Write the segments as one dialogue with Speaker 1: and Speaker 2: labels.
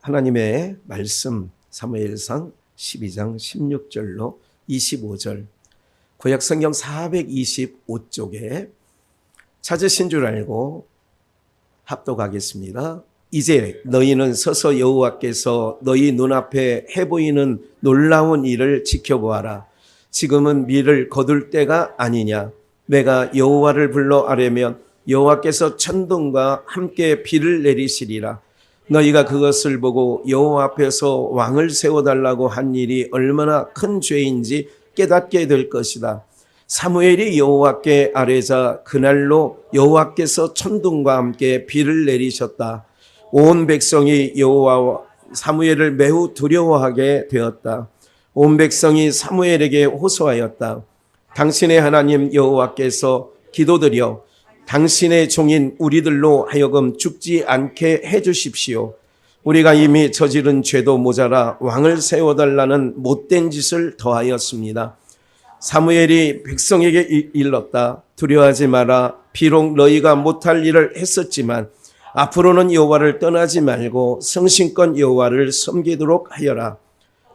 Speaker 1: 하나님의 말씀 사무엘상 12장 16절로 25절 구약성경 425쪽에 찾으신 줄 알고 합독하겠습니다. 이제 너희는 서서 여호와께서 너희 눈앞에 해보이는 놀라운 일을 지켜보아라. 지금은 밀을 거둘 때가 아니냐. 내가 여호와를 불러 아뢰면 여호와께서 천둥과 함께 비를 내리시리라. 너희가 그것을 보고 여호와 앞에서 왕을 세워달라고 한 일이 얼마나 큰 죄인지 깨닫게 될 것이다. 사무엘이 여호와께 아뢰자 그날로 여호와께서 천둥과 함께 비를 내리셨다. 온 백성이 여호와 사무엘을 매우 두려워하게 되었다. 온 백성이 사무엘에게 호소하였다. 당신의 하나님 여호와께서 기도드려 당신의 종인 우리들로 하여금 죽지 않게 해주십시오. 우리가 이미 저지른 죄도 모자라 왕을 세워달라는 못된 짓을 더하였습니다. 사무엘이 백성에게 일렀다. 두려워하지 마라. 비록 너희가 못할 일을 했었지만 앞으로는 여호와를 떠나지 말고 성심껏 여호와를 섬기도록 하여라.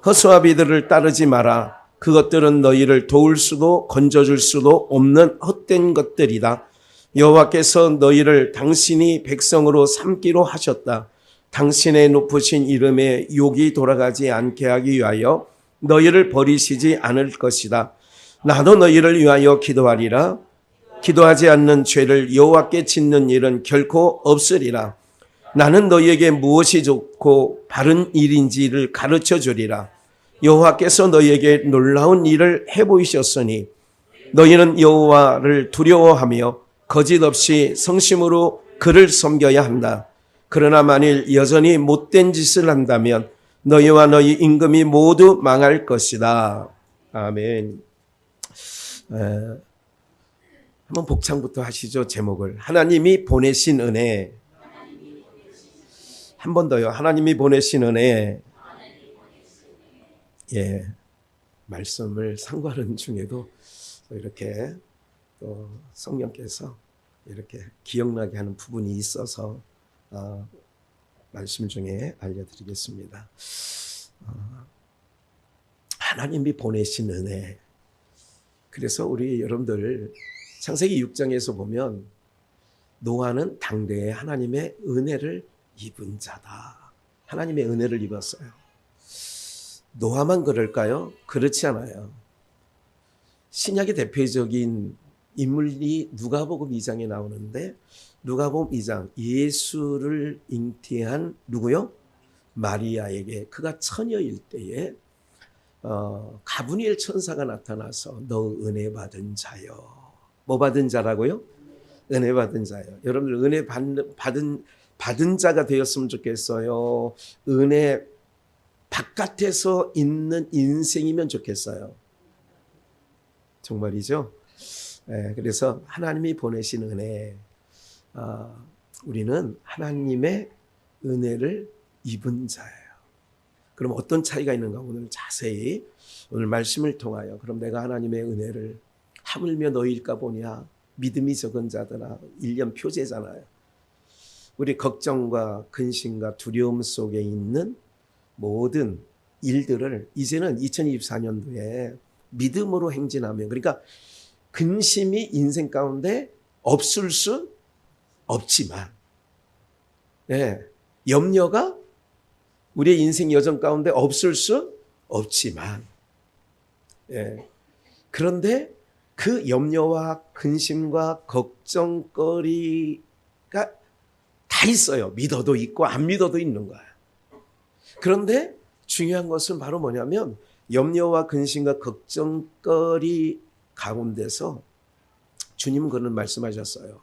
Speaker 1: 허수아 비들을 따르지 마라. 그것들은 너희를 도울 수도 건져줄 수도 없는 헛된 것들이다. 여호와께서 너희를 당신이 백성으로 삼기로 하셨다. 당신의 높으신 이름에 욕이 돌아가지 않게 하기 위하여 너희를 버리시지 않을 것이다. 나도 너희를 위하여 기도하리라. 기도하지 않는 죄를 여호와께 짓는 일은 결코 없으리라. 나는 너희에게 무엇이 좋고 바른 일인지를 가르쳐 주리라. 여호와께서 너희에게 놀라운 일을 해보이셨으니 너희는 여호와를 두려워하며 거짓 없이 성심으로 그를 섬겨야 한다. 그러나 만일 여전히 못된 짓을 한다면 너희와 너희 임금이 모두 망할 것이다. 아멘. 한번 복창부터 하시죠. 제목을 하나님이 보내신 은혜. 한 번 더요. 하나님이 보내신 은혜. 예, 말씀을 상고하는 중에도 이렇게 또 성령께서 이렇게 기억나게 하는 부분이 있어서 말씀 중에 알려드리겠습니다. 하나님이 보내신 은혜. 그래서 우리 여러분들 창세기 6장에서 보면 노아는 당대에 하나님의 은혜를 입은 자다. 하나님의 은혜를 입었어요. 노아만 그럴까요? 그렇지 않아요. 신약의 대표적인 인물이 누가복음 2장에 나오는데 누가복음 2장 예수를 잉태한 누구요? 마리아에게 그가 처녀일 때에 가브리엘 천사가 나타나서 너 은혜 받은 자요. 뭐 받은 자라고요? 은혜 받은 자요. 여러분들 은혜 받은 자가 되었으면 좋겠어요. 은혜 바깥에서 있는 인생이면 좋겠어요. 정말이죠? 네, 그래서 하나님이 보내신 은혜, 우리는 하나님의 은혜를 입은 자예요. 그럼 어떤 차이가 있는가 오늘 자세히 오늘 말씀을 통하여 그럼 내가 하나님의 은혜를 하물며 너희일까 보냐 믿음이 적은 자들아 1년 표제잖아요. 우리 걱정과 근심과 두려움 속에 있는 모든 일들을 이제는 2024년도에 믿음으로 행진하면 그러니까 근심이 인생 가운데 없을 수 없지만 염려가 우리의 인생 여정 가운데 없을 수 없지만 그런데 그 염려와 근심과 걱정거리가 다 있어요. 믿어도 있고 안 믿어도 있는 거예요. 그런데 중요한 것은 바로 뭐냐면 염려와 근심과 걱정거리 가운데서 주님은 그런 말씀하셨어요.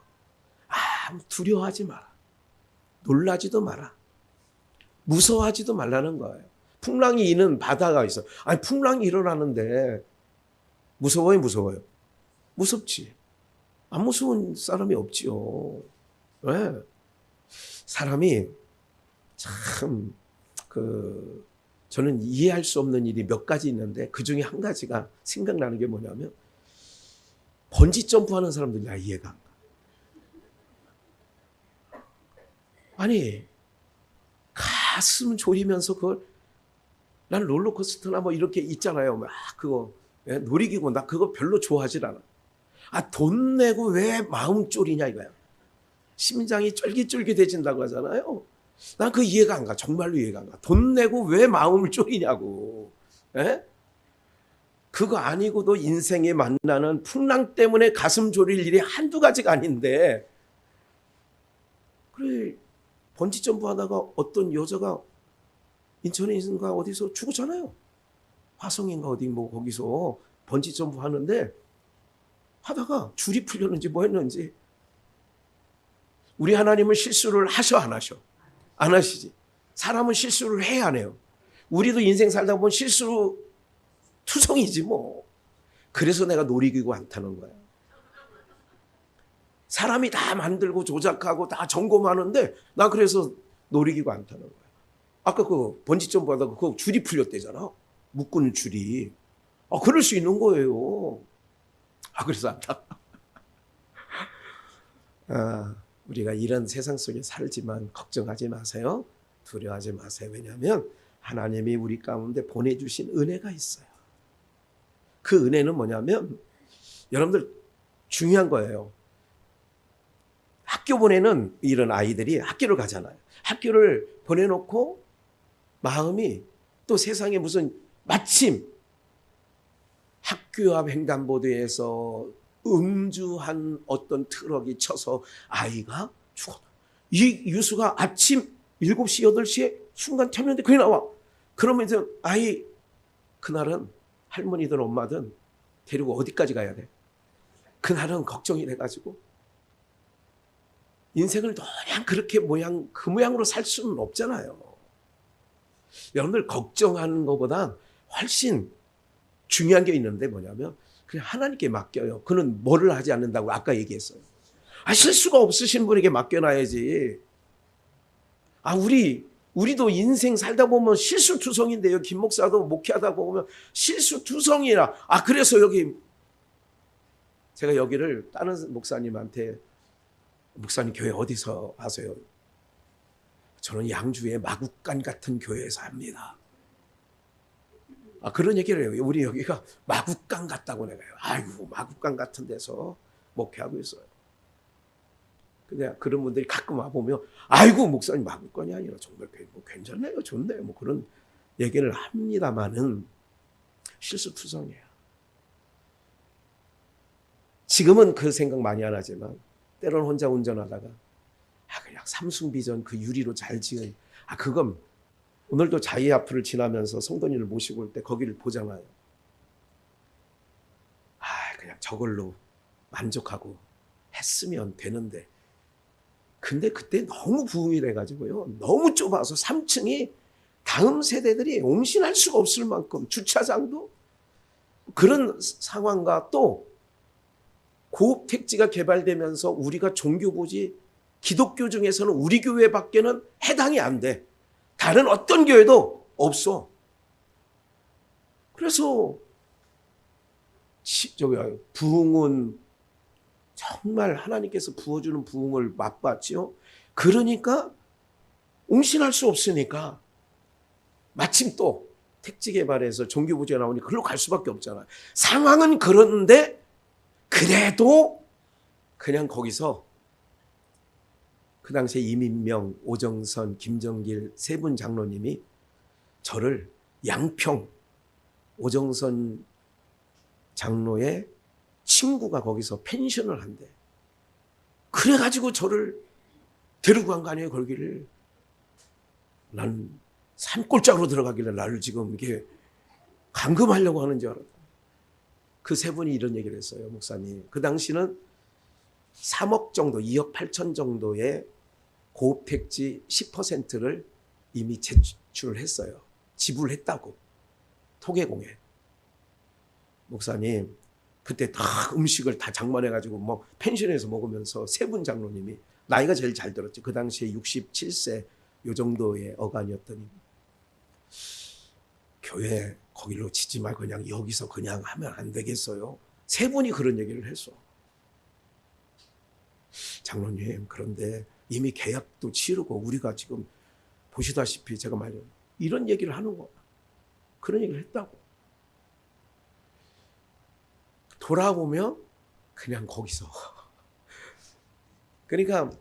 Speaker 1: 두려워하지 마라. 놀라지도 마라. 무서워하지도 말라는 거예요. 풍랑이 이는 바다가 있어. 아니 풍랑이 일어나는데 무서워요? 무서워요? 무섭지. 안 무서운 사람이 없지요. 왜? 사람이 참 저는 이해할 수 없는 일이 몇 가지 있는데 그 중에 한 가지가 생각나는 게 뭐냐면 번지 점프하는 사람들이 나 이해가 안 가. 아니 가슴 졸이면서 그걸, 난 롤러코스터나 뭐 이렇게 있잖아요. 막 그거 놀이기구, 나 그거 별로 좋아하질 않아. 돈 내고 왜 마음 졸이냐 이거야. 심장이 쫄깃쫄깃해진다고 하잖아요. 난 그 이해가 안 가. 정말로 이해가 안 가. 돈 내고 왜 마음을 졸이냐고. 에? 그거 아니고도 인생에 만나는 풍랑 때문에 가슴 졸일 일이 한두 가지가 아닌데, 그래, 번지점프 하다가 어떤 여자가 인천인가 어디서 죽었잖아요. 화성인가 어디 뭐 거기서 번지점프 하는데 하다가 줄이 풀렸는지 뭐 했는지. 우리 하나님은 실수를 하셔 안 하셔? 안 하시지. 사람은 실수를 해야 안 해요. 우리도 인생 살다 보면 실수 투성이지 뭐. 그래서 내가 놀이기구 안 타는 거야. 사람이 다 만들고 조작하고 다 점검하는데 나 그래서 놀이기구 안 타는 거야. 아까 그 번지점프 하다가 그 줄이 풀렸대잖아. 묶은 줄이. 그럴 수 있는 거예요. 그래서 안 타. 우리가 이런 세상 속에 살지만 걱정하지 마세요. 두려워하지 마세요. 왜냐하면 하나님이 우리 가운데 보내주신 은혜가 있어요. 그 은혜는 뭐냐면 여러분들 중요한 거예요. 학교 보내는 이런 아이들이 학교를 가잖아요. 학교를 보내놓고 마음이 또 세상에 무슨 마침 학교 앞 횡단보도에서 음주한 어떤 트럭이 쳐서 아이가 죽었다. 이 뉴스가 아침 7시, 8시에 순간 켰는데 그게 나와. 그러면 이제 아이 그날은 할머니든 엄마든 데리고 어디까지 가야 돼? 그날은 걱정이 돼가지고 인생을 그냥 그렇게 그 모양으로 살 수는 없잖아요. 여러분들 걱정하는 것보다 훨씬 중요한 게 있는데 뭐냐면 그냥 하나님께 맡겨요. 그는 뭐를 하지 않는다고 아까 얘기했어요. 실수가 없으신 분에게 맡겨놔야지. 우리도 인생 살다 보면 실수투성인데요. 김 목사도 목회하다 보면 실수투성이라. 그래서 제가 여기를 다른 목사님한테 목사님 교회 어디서 하세요? 저는 양주의 마국간 같은 교회에서 합니다. 그런 얘기를 해요. 우리 여기가 마국간 같다고 내가 해요. 아이고 마국간 같은 데서 목회하고 있어요. 근데 그런 분들이 가끔 와보면 아이고 목사님 마국간이 아니라 정말 뭐 괜찮네요. 좋네요. 뭐 그런 얘기를 합니다마는 실수투성이에요. 지금은 그 생각 많이 안 하지만 때로는 혼자 운전하다가 그냥 삼숭비전 그 유리로 잘 지은 그건 오늘도 자이 앞을 지나면서 성도님을 모시고 올 때 거기를 보잖아요. 그냥 저걸로 만족하고 했으면 되는데 근데 그때 너무 부흥이 돼가지고요. 너무 좁아서 3층이 다음 세대들이 옹신할 수가 없을 만큼 주차장도 그런 상황과 또 고급 택지가 개발되면서 우리가 종교부지 기독교 중에서는 우리 교회밖에는 해당이 안 돼. 다른 어떤 교회도 없어. 그래서 부흥은 정말 하나님께서 부어주는 부흥을 맛봤죠. 그러니까 옹신할 수 없으니까 마침 또 택지 개발해서 종교부지가 나오니 그걸로 갈 수밖에 없잖아요. 상황은 그런데 그래도 그냥 거기서 그 당시에 이민명, 오정선, 김정길 세 분 장로님이 저를 양평 오정선 장로의 친구가 거기서 펜션을 한대. 그래가지고 저를 데리고 간 거 아니에요, 거기를. 난 산골짜기로 들어가길래 나를 지금 이렇게 감금하려고 하는 줄 알았다. 그 세 분이 이런 얘기를 했어요, 목사님. 그 당시는 3억 정도, 2억 8천 정도의 고급 택지 10%를 이미 제출을 했어요. 지불했다고. 토계공에. 목사님, 그때 다 음식을 다 장만해가지고 뭐 펜션에서 먹으면서 세 분 장로님이 나이가 제일 잘 들었죠. 그 당시에 67세 요 정도의 어간이었더니 교회 거기로 치지 말고 그냥 여기서 그냥 하면 안 되겠어요. 세 분이 그런 얘기를 했어. 장로님, 그런데 이미 계약도 치르고 우리가 지금 보시다시피 제가 이런 얘기를 하는 거야. 그런 얘기를 했다고. 돌아보면 그냥 거기서. 그러니까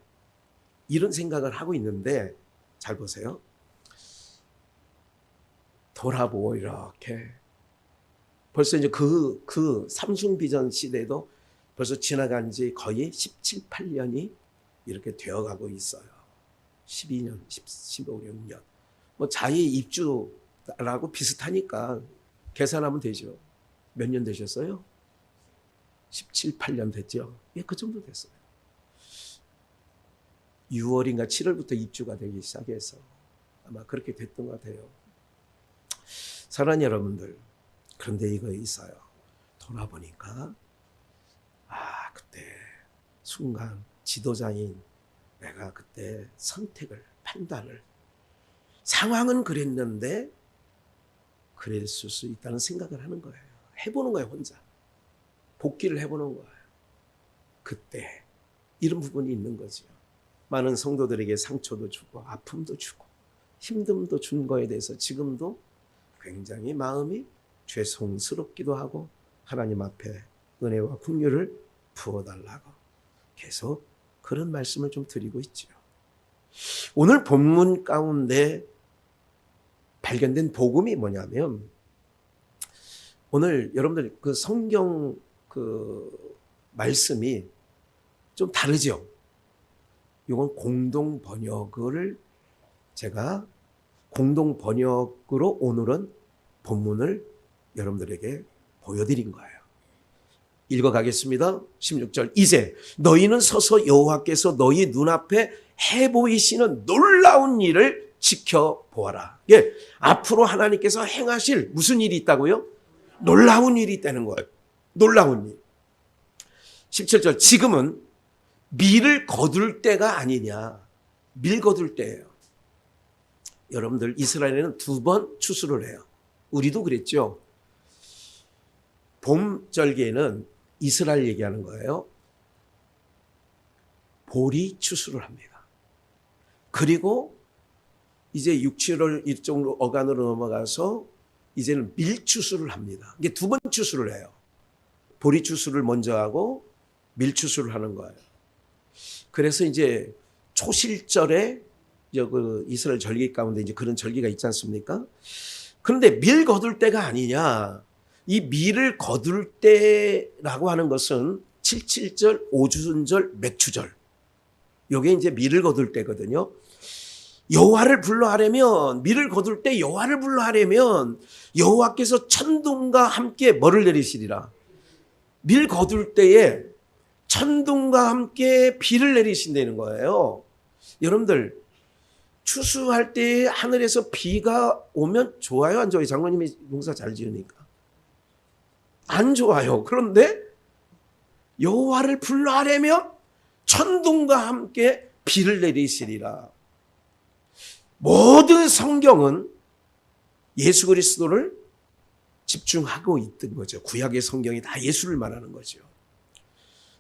Speaker 1: 이런 생각을 하고 있는데 잘 보세요. 돌아보고 이렇게 벌써 이제 그 삼중 비전 시대도 벌써 지나간 지 거의 17, 18년이 이렇게 되어가고 있어요. 12년, 15, 16년. 뭐 자의 입주라고 비슷하니까 계산하면 되죠. 몇 년 되셨어요? 17, 8년 됐죠. 예, 그 정도 됐어요. 6월인가 7월부터 입주가 되기 시작해서 아마 그렇게 됐던 것 같아요. 사랑하는 여러분들, 그런데 이거 있어요. 돌아보니까 그때 순간 지도자인 내가 그때 선택을, 판단을, 상황은 그랬는데 그랬을 수 있다는 생각을 하는 거예요. 해보는 거예요, 혼자. 복기를 해보는 거예요. 그때 이런 부분이 있는 거죠. 많은 성도들에게 상처도 주고 아픔도 주고 힘듦도 준 거에 대해서 지금도 굉장히 마음이 죄송스럽기도 하고 하나님 앞에 은혜와 긍휼을 부어달라고 계속 그런 말씀을 좀 드리고 있죠. 오늘 본문 가운데 발견된 복음이 뭐냐면, 오늘 여러분들 그 성경 그 말씀이 좀 다르죠. 이건 공동 번역을 제가 공동 번역으로 오늘은 본문을 여러분들에게 보여드린 거예요. 읽어가겠습니다. 16절. 이제 너희는 서서 여호와께서 너희 눈앞에 해보이시는 놀라운 일을 지켜보아라. 예, 앞으로 하나님께서 행하실 무슨 일이 있다고요? 놀라운 일이 있다는 거예요. 놀라운 일. 17절. 지금은 밀을 거둘 때가 아니냐. 밀 거둘 때예요. 여러분들 이스라엘에는 2번 추수를 해요. 우리도 그랬죠. 봄절기에는 이스라엘 얘기하는 거예요. 보리 추수를 합니다. 그리고 이제 6, 7월 일정으로 어간으로 넘어가서 이제는 밀 추수를 합니다. 이게 2번 추수를 해요. 보리 추수를 먼저 하고 밀 추수를 하는 거예요. 그래서 이제 초실절에 그 이스라엘 절기 가운데 이제 그런 절기가 있지 않습니까? 그런데 밀 거둘 때가 아니냐. 이 밀을 거둘 때라고 하는 것은 77절, 오순절, 맥추절. 요게 이제 밀을 거둘 때거든요. 여호와를 불러하려면, 밀을 거둘 때 여호와를 불러하려면 여호와께서 천둥과 함께 뭐를 내리시리라. 밀 거둘 때에 천둥과 함께 비를 내리신다는 거예요. 여러분들 추수할 때 하늘에서 비가 오면 좋아요, 안 좋아요? 장로님이 농사 잘 지으니까 안 좋아요. 그런데 여호와를 불러하려면 천둥과 함께 비를 내리시리라. 모든 성경은 예수 그리스도를 집중하고 있던 거죠. 구약의 성경이 다 예수를 말하는 거죠.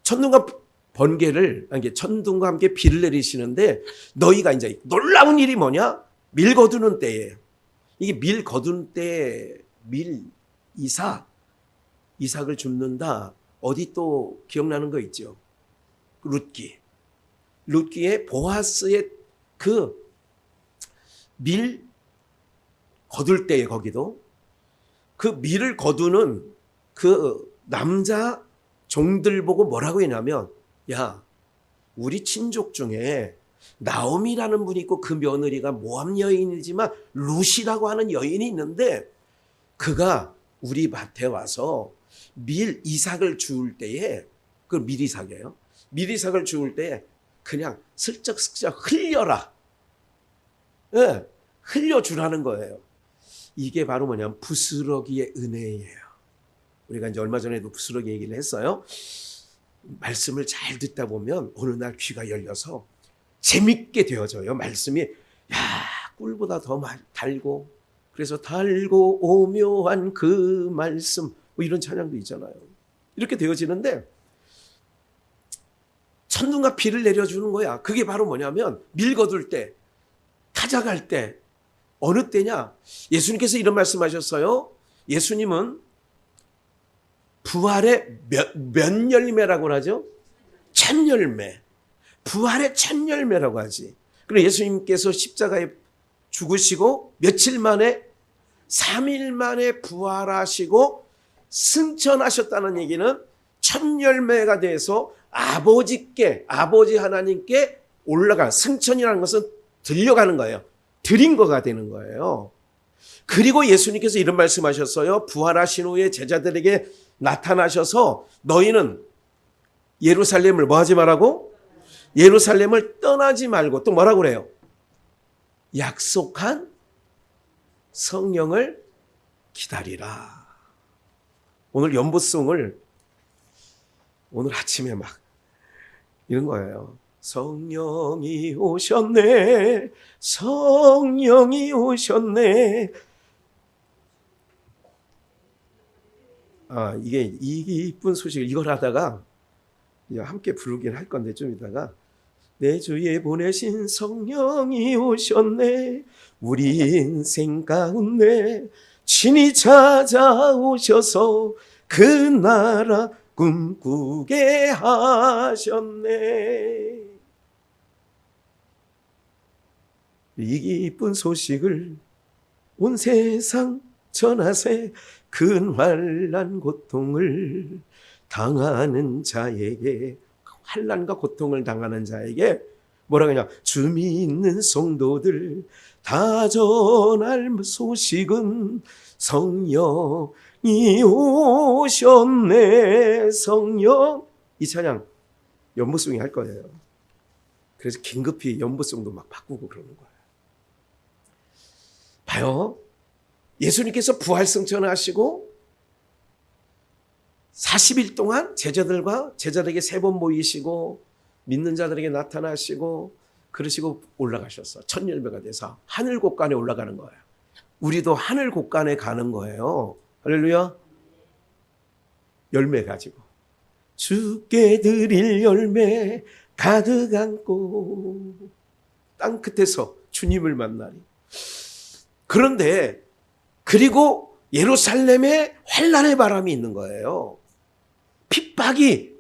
Speaker 1: 천둥과 번개를, 천둥과 함께 비를 내리시는데, 너희가 이제 놀라운 일이 뭐냐? 밀 거두는 때에, 이게 밀 거두는 때에 이삭을 줍는다. 어디 또 기억나는 거 있죠? 룻기의 보아스의 그 밀 거둘 때에, 거기도 그 밀을 거두는 그 남자 종들 보고 뭐라고 했냐면, 야, 우리 친족 중에 나오미라는 분이 있고 그 며느리가 모압 여인이지만 룻이라고 하는 여인이 있는데 그가 우리 밭에 와서 이삭을 주울 때에, 그 밀이삭이에요. 밀이삭을 주울 때에 그냥 슬쩍 흘려라. 예, 흘려주라는 거예요. 이게 바로 뭐냐면 부스러기의 은혜예요. 우리가 이제 얼마 전에도 부스러기 얘기를 했어요. 말씀을 잘 듣다 보면 어느 날 귀가 열려서 재밌게 되어져요. 말씀이 꿀보다 더 달고, 그래서 달고 오묘한 그 말씀, 뭐 이런 찬양도 있잖아요. 이렇게 되어지는데 천둥과 비를 내려주는 거야. 그게 바로 뭐냐면 밀 거둘 때 찾아갈 때 어느 때냐? 예수님께서 이런 말씀하셨어요. 예수님은 부활의 몇 열매라고 하죠? 첫 열매. 부활의 첫 열매라고 하지. 그리고 예수님께서 십자가에 죽으시고 며칠 만에 3일 만에 부활하시고 승천하셨다는 얘기는 첫 열매가 돼서 아버지 하나님께 올라가, 승천이라는 것은 들려가는 거예요. 드린 거가 되는 거예요. 그리고 예수님께서 이런 말씀하셨어요. 부활하신 후에 제자들에게 나타나셔서 너희는 예루살렘을 뭐 하지 말라고? 예루살렘을 떠나지 말고 또 뭐라고 그래요? 약속한 성령을 기다리라. 오늘 연보송을 오늘 아침에 막 이런 거예요. 성령이 오셨네. 성령이 오셨네. 이게 이 이쁜 소식을 이걸 하다가 함께 부르긴 할 건데 좀 이따가 내 주에 보내신 성령이 오셨네. 우리 인생 가운데 친히 찾아오셔서 그 나라 꿈꾸게 하셨네. 이 기쁜 소식을 온 세상 전하세. 근환난 고통을 당하는 자에게, 환난과 고통을 당하는 자에게 뭐라 그러냐? 주 믿는 성도들 다 전할 소식은 성령이 오셨네. 성령. 이 찬양 연보송이 할 거예요. 그래서 긴급히 연보송도 막 바꾸고 그러는 거예요. 봐요. 예수님께서 부활승천하시고 40일 동안 제자들에게 3번 모이시고 믿는 자들에게 나타나시고 그러시고 올라가셨어. 첫 열매가 돼서 하늘 곳간에 올라가는 거예요. 우리도 하늘 곳간에 가는 거예요. 할렐루야. 열매 가지고 주께 드릴 열매 가득 안고 땅 끝에서 주님을 만나리. 그런데 그리고 예루살렘에 환난의 바람이 있는 거예요. 핍박이.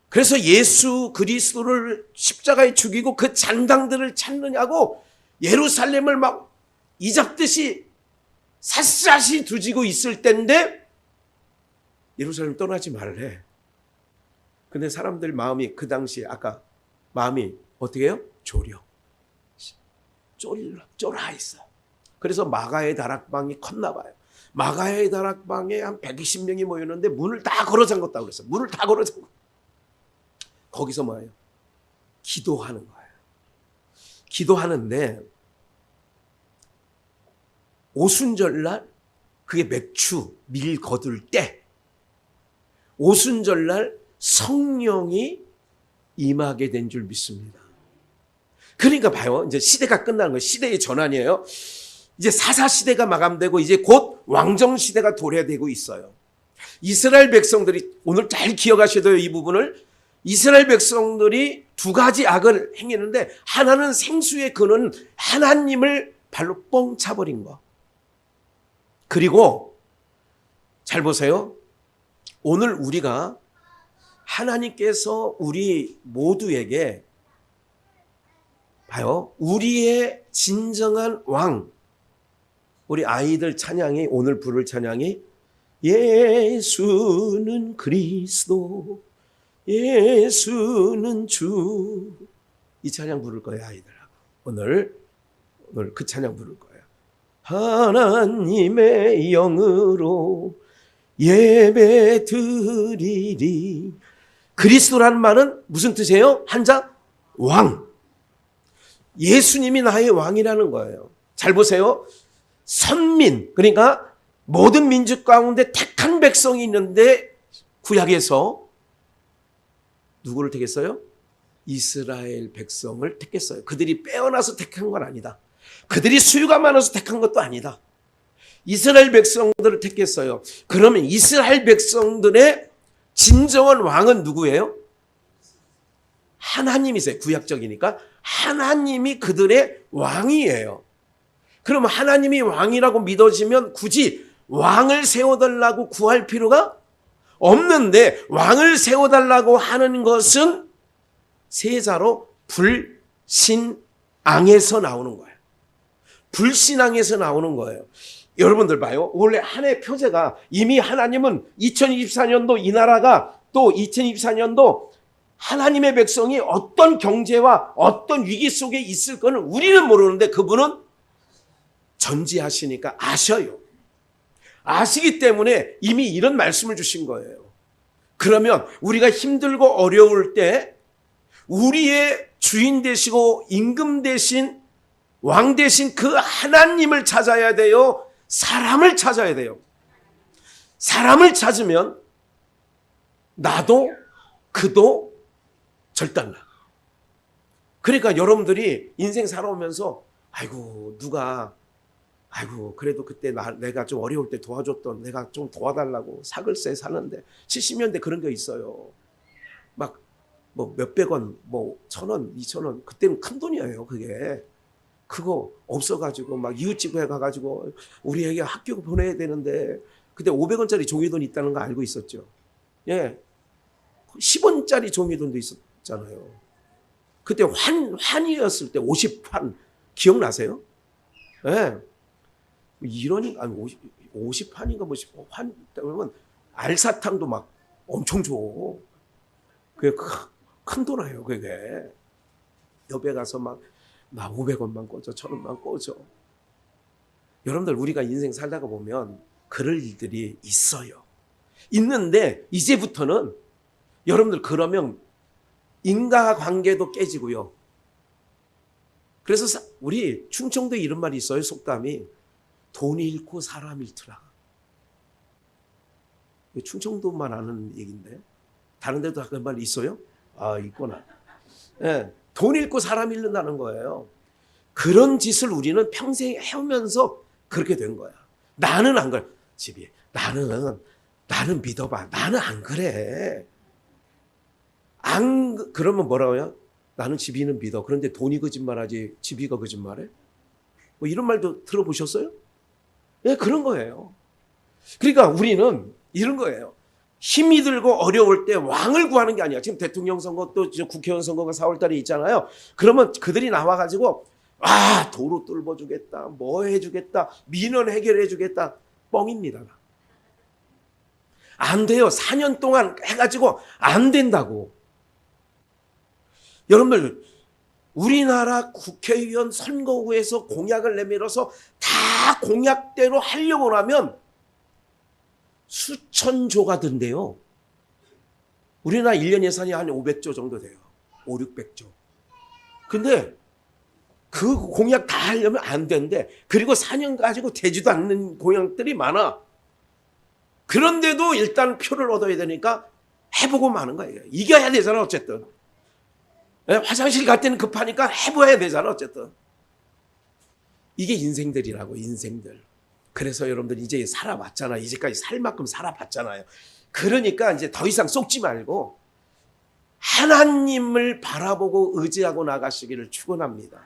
Speaker 1: 그래서 예수 그리스도를 십자가에 죽이고 그 잔당들을 찾느냐고 예루살렘을 막 이잡듯이 샅샅이 두지고 있을 때인데 예루살렘 떠나지 말래. 근데 사람들 마음이 그 당시에 아까 마음이 어떻게 해요? 쫄아 있어. 그래서 마가의 다락방이 컸나 봐요. 마가의 다락방에 한 120명이 모였는데 문을 다 걸어 잠궜다고 그랬어요. 문을 다 걸어 잠궜. 거기서 뭐예요? 기도하는 거예요. 기도하는데 오순절날 그게 맥주 밀 거둘 때 오순절날 성령이 임하게 된 줄 믿습니다. 그러니까 봐요. 이제 시대가 끝나는 거예요. 시대의 전환이에요. 이제 사사시대가 마감되고 이제 곧 왕정시대가 도래되고 있어요. 이스라엘 백성들이 오늘 잘 기억하셔야 돼요. 이 부분을. 이스라엘 백성들이 두 가지 악을 행했는데 하나는 생수의 근원 하나님을 발로 뻥 차버린 거. 그리고 잘 보세요. 오늘 우리가 하나님께서 우리 모두에게 봐요. 우리의 진정한 왕. 우리 아이들 찬양이 오늘 부를 찬양이 예수는 그리스도 예수는 주. 이 찬양 부를 거예요. 아이들하고 오늘 그 찬양 부를 거예요. 하나님의 영으로 예배 드리리. 그리스도라는 말은 무슨 뜻이에요? 한자 왕. 예수님이 나의 왕이라는 거예요. 잘 보세요. 선민, 그러니까 모든 민족 가운데 택한 백성이 있는데 구약에서 누구를 택했어요? 이스라엘 백성을 택했어요. 그들이 빼어나서 택한 건 아니다. 그들이 수요가 많아서 택한 것도 아니다. 이스라엘 백성들을 택했어요. 그러면 이스라엘 백성들의 진정한 왕은 누구예요? 하나님이세요. 구약적이니까 하나님이 그들의 왕이에요. 그럼 하나님이 왕이라고 믿어지면 굳이 왕을 세워달라고 구할 필요가 없는데, 왕을 세워달라고 하는 것은 세자로 불신앙에서 나오는 거예요. 불신앙에서 나오는 거예요. 여러분들 봐요. 원래 한 해 표제가 이미 하나님은 2024년도 이 나라가 또 2024년도 하나님의 백성이 어떤 경제와 어떤 위기 속에 있을 거는 우리는 모르는데 그분은 전지하시니까 아셔요. 아시기 때문에 이미 이런 말씀을 주신 거예요. 그러면 우리가 힘들고 어려울 때 우리의 주인 되시고 임금 되신 왕 되신 그 하나님을 찾아야 돼요? 사람을 찾아야 돼요? 사람을 찾으면 나도 그도 절단나. 그러니까 여러분들이 인생 살아오면서 아이고 그래도 그때 내가 좀 어려울 때 도와줬던, 내가 좀 도와달라고 사글세 사는데 70년대 그런 게 있어요. 막 뭐 몇백 원, 뭐 1,000원, 2,000원, 그때는 큰 돈이에요. 그게 그거 없어가지고 막 이웃집에 가가지고 우리에게 학교 보내야 되는데 그때 500원짜리 종이돈 있다는 거 알고 있었죠. 예, 10원짜리 종이돈도 있었잖아요. 그때 환이었을 때 50환 기억나세요? 예. 이러니 아니 50환인가 뭐 환 그러면 알사탕도 막 엄청 줘. 그게 큰 돈이에요. 그게 옆에 가서 막 500원만 꽂아, 1,000원만 꽂아. 여러분들 우리가 인생 살다가 보면 그럴 일들이 있어요. 있는데 이제부터는 여러분들 그러면 인과관계도 깨지고요. 그래서 우리 충청도에 이런 말이 있어요. 속담이 돈 잃고 사람 잃더라. 충청도만 아는 얘기인데 다른 데도 그런 말 있어요? 아, 있구나. 예, 돈 잃고 사람 잃는다는 거예요. 그런 짓을 우리는 평생 해오면서 그렇게 된 거야. 나는 안 그래. 집이 나는 믿어봐. 나는 안 그래. 그러면 뭐라고요? 나는 집이는 믿어. 그런데 돈이 거짓말하지 집이가 거짓말해? 뭐 이런 말도 들어보셨어요? 예, 그런 거예요. 그러니까 우리는 이런 거예요. 힘이 들고 어려울 때 왕을 구하는 게 아니야. 지금 대통령 선거 또 국회의원 선거가 4월 달에 있잖아요. 그러면 그들이 나와가지고 도로 뚫어주겠다, 뭐 해주겠다, 민원 해결해주겠다. 뻥입니다. 안 돼요. 4년 동안 해가지고 안 된다고. 여러분들 우리나라 국회의원 선거구에서 공약을 내밀어서 다 공약대로 하려고 하면 수천조가 든대요. 우리나라 1년 예산이 한 500조 정도 돼요. 500~600조. 근데 그 공약 다 하려면 안 된대. 그리고 4년 가지고 되지도 않는 공약들이 많아. 그런데도 일단 표를 얻어야 되니까 해보고 마는 거예요. 이겨야 되잖아 어쨌든. 화장실 갈 때는 급하니까 해봐야 되잖아 어쨌든. 이게 인생들이라고, 인생들. 그래서 여러분들 이제 살아봤잖아. 이제까지 살 만큼 살아봤잖아요. 그러니까 이제 더 이상 속지 말고 하나님을 바라보고 의지하고 나가시기를 축원합니다.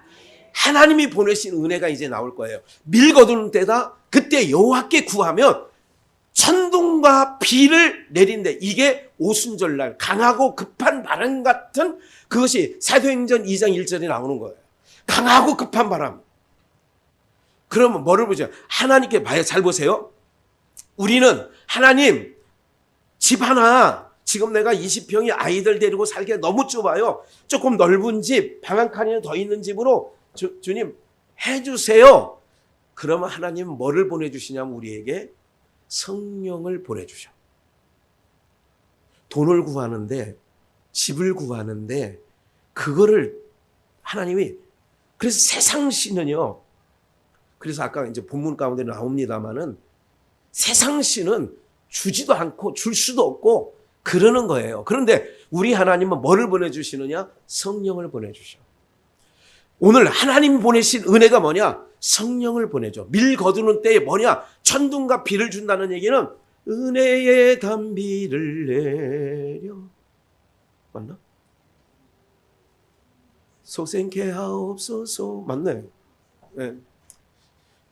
Speaker 1: 하나님이 보내신 은혜가 이제 나올 거예요. 밀거두는 때다. 그때 여호와께 구하면 천둥과 비를 내린대. 이게 오순절날 강하고 급한 바람 같은 그것이 사도행전 2장 1절에 나오는 거예요. 강하고 급한 바람. 그러면 뭐를 보죠? 하나님께 봐요. 잘 보세요. 우리는 하나님 집 하나, 지금 내가 20평이 아이들 데리고 살기가 너무 좁아요. 조금 넓은 집, 방 한 칸이나 더 있는 집으로 주님 해주세요. 그러면 하나님은 뭐를 보내주시냐면 우리에게 성령을 보내주셔. 돈을 구하는데, 집을 구하는데 그거를 하나님이, 그래서 세상 신은요, 그래서 아까 이제 본문 가운데 나옵니다만은 세상 신은 주지도 않고 줄 수도 없고 그러는 거예요. 그런데 우리 하나님은 뭐를 보내주시느냐? 성령을 보내주셔. 오늘 하나님 보내신 은혜가 뭐냐? 성령을 보내줘. 밀 거두는 때에 뭐냐? 천둥과 비를 준다는 얘기는 은혜의 단비를 내려. 맞나? 속생케 하옵소서. 맞네. 네.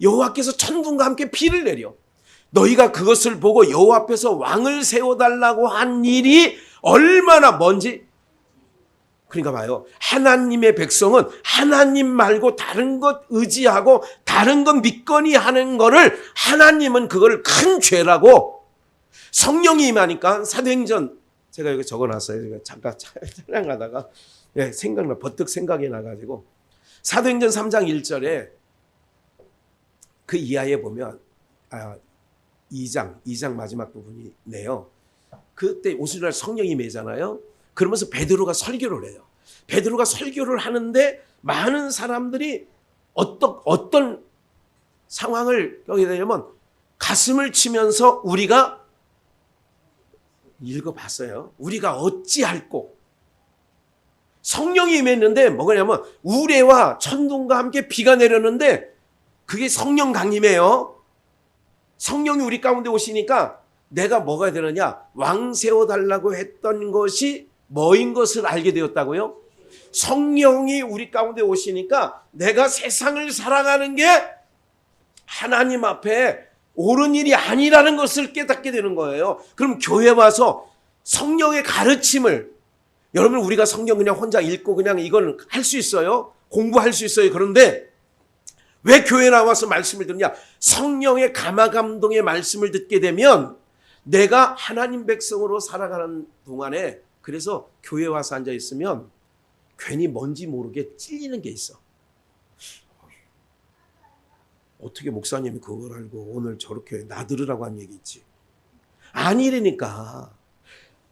Speaker 1: 여호와께서 천군과 함께 비를 내려 너희가 그것을 보고 여호와 앞에서 왕을 세워달라고 한 일이 얼마나 먼지. 그러니까 봐요. 하나님의 백성은 하나님 말고 다른 것 의지하고 다른 것 믿거니 하는 거를 하나님은 그걸 큰 죄라고. 성령이 임하니까 사도행전 제가 여기 적어놨어요. 제가 잠깐 찬양하다가 버뜩 생각이 나가지고 사도행전 3장 1절에 그 이하에 보면 2장 마지막 부분이네요. 그때 오순절 성령이 임하잖아요. 그러면서 베드로가 설교를 해요. 베드로가 설교를 하는데 많은 사람들이 어떤 상황을 겪게 되냐면 가슴을 치면서 우리가 읽어봤어요. 우리가 어찌할꼬. 성령이 임했는데 뭐냐면 우레와 천둥과 함께 비가 내렸는데 그게 성령 강림이에요. 성령이 우리 가운데 오시니까 내가 뭐가 되느냐? 왕 세워달라고 했던 것이 뭐인 것을 알게 되었다고요? 성령이 우리 가운데 오시니까 내가 세상을 살아가는 게 하나님 앞에 옳은 일이 아니라는 것을 깨닫게 되는 거예요. 그럼 교회 와서 성령의 가르침을, 여러분 우리가 성경 그냥 혼자 읽고 그냥 이건 할 수 있어요? 공부할 수 있어요. 그런데 왜 교회 나와서 말씀을 듣냐? 성령의 감화감동의 말씀을 듣게 되면 내가 하나님 백성으로 살아가는 동안에, 그래서 교회 와서 앉아 있으면 괜히 뭔지 모르게 찔리는 게 있어. 어떻게 목사님이 그걸 알고 오늘 저렇게 나들으라고 한 얘기 있지? 아니라니까.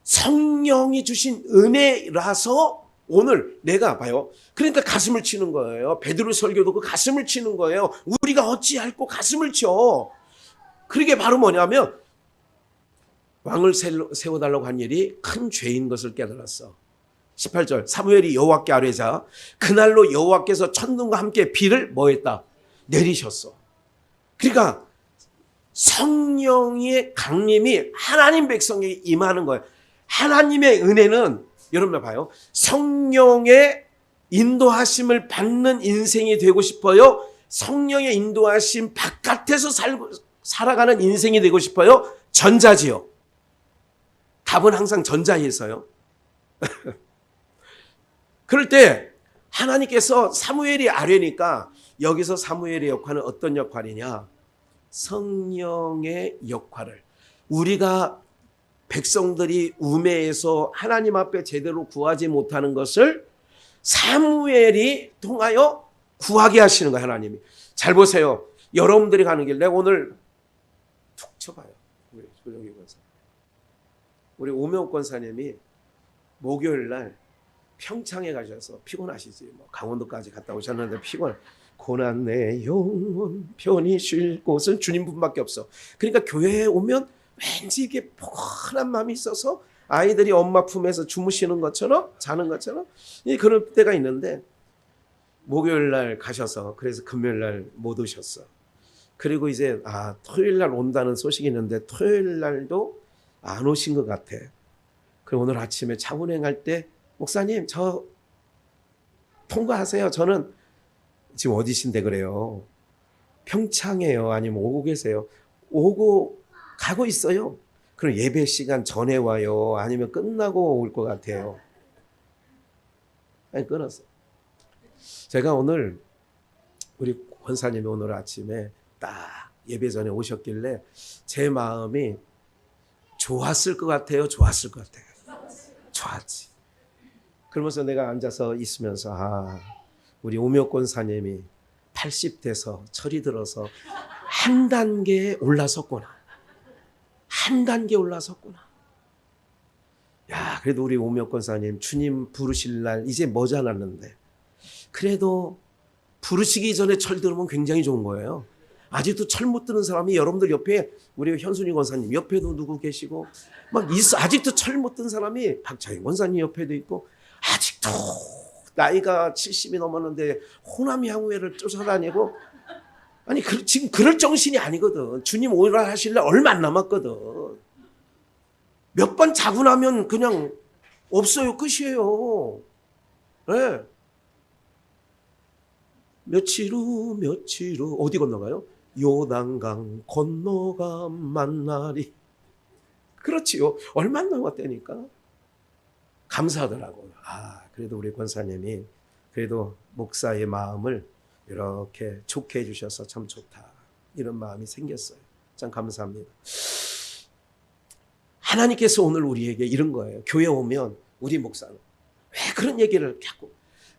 Speaker 1: 성령이 주신 은혜라서 오늘 내가 봐요. 그러니까 가슴을 치는 거예요. 베드로 설교도 그 가슴을 치는 거예요. 우리가 어찌할꼬 가슴을 쳐. 그게 바로 뭐냐면 왕을 세워달라고 한 일이 큰 죄인 것을 깨달았어. 18절 사무엘이 여호와께 아뢰자 그날로 여호와께서 천둥과 함께 비를 뭐했다? 내리셨어. 그러니까 성령의 강림이 하나님 백성에게 임하는 거예요. 하나님의 은혜는 여러분 봐요. 성령의 인도하심을 받는 인생이 되고 싶어요? 성령의 인도하심 바깥에서 살아가는 인생이 되고 싶어요? 전자지요. 답은 항상 전자에 있어요. 그럴 때 하나님께서 사무엘이 아뢰니까 여기서 사무엘의 역할은 어떤 역할이냐? 성령의 역할을, 우리가 백성들이 우매해서 하나님 앞에 제대로 구하지 못하는 것을 사무엘이 통하여 구하게 하시는 거예요. 하나님이. 잘 보세요. 여러분들이 가는 길, 내가 오늘 툭 쳐봐요. 우리 오명옥 권사님이 목요일 날 평창에 가셔서 피곤하시지. 뭐 강원도까지 갔다 오셨는데 고난 내 영혼 편히 쉴 곳은 주님뿐밖에 없어. 그러니까 교회에 오면 왠지 이게 포근한 마음이 있어서 아이들이 엄마 품에서 주무시는 것처럼 자는 것처럼 그런 때가 있는데 목요일 날 가셔서 그래서 금요일 날 못 오셨어. 그리고 이제 토요일 날 온다는 소식이 있는데 토요일 날도 안 오신 것 같아. 그리고 오늘 아침에 차 운행할 때 목사님 저 통과하세요. 저는 지금 어디신데 그래요? 평창에요. 아니면 오고 계세요? 오고 가고 있어요. 그럼 예배 시간 전에 와요? 아니면 끝나고 올 것 같아요? 아니 끊었어. 제가 오늘 우리 권사님이 오늘 아침에 딱 예배 전에 오셨길래 제 마음이 좋았을 것 같아요? 좋았을 것 같아요? 좋았지. 그러면서 내가 앉아서 있으면서 우리 오명 권사님이 80대서 철이 들어서 한 단계에 올라섰구나. 한 단계 올라섰구나. 야, 그래도 우리 오명 권사님 주님 부르실 날 이제 머지않았는데 그래도 부르시기 전에 철 들으면 굉장히 좋은 거예요. 아직도 철 못 드는 사람이 여러분들 옆에 우리 현순이 권사님 옆에도 누구 계시고 막 있어. 아직도 철 못 든 사람이 박차인 권사님 옆에도 있고 아직도 나이가 70이 넘었는데 호남 향후회를 쫓아다니고 아니 지금 그럴 정신이 아니거든. 주님 오라 하실 날 얼마 안 남았거든. 몇 번 자고 나면 그냥 없어요. 끝이에요. 네. 며칠 후 어디 건너가요? 요단강 건너가 만나리. 그렇지요. 얼마 남았다니까. 감사하더라고요. 그래도 우리 권사님이 그래도 목사의 마음을 이렇게 좋게 해주셔서 참 좋다. 이런 마음이 생겼어요. 참 감사합니다. 하나님께서 오늘 우리에게 이런 거예요. 교회 오면 우리 목사는 왜 그런 얘기를 자꾸,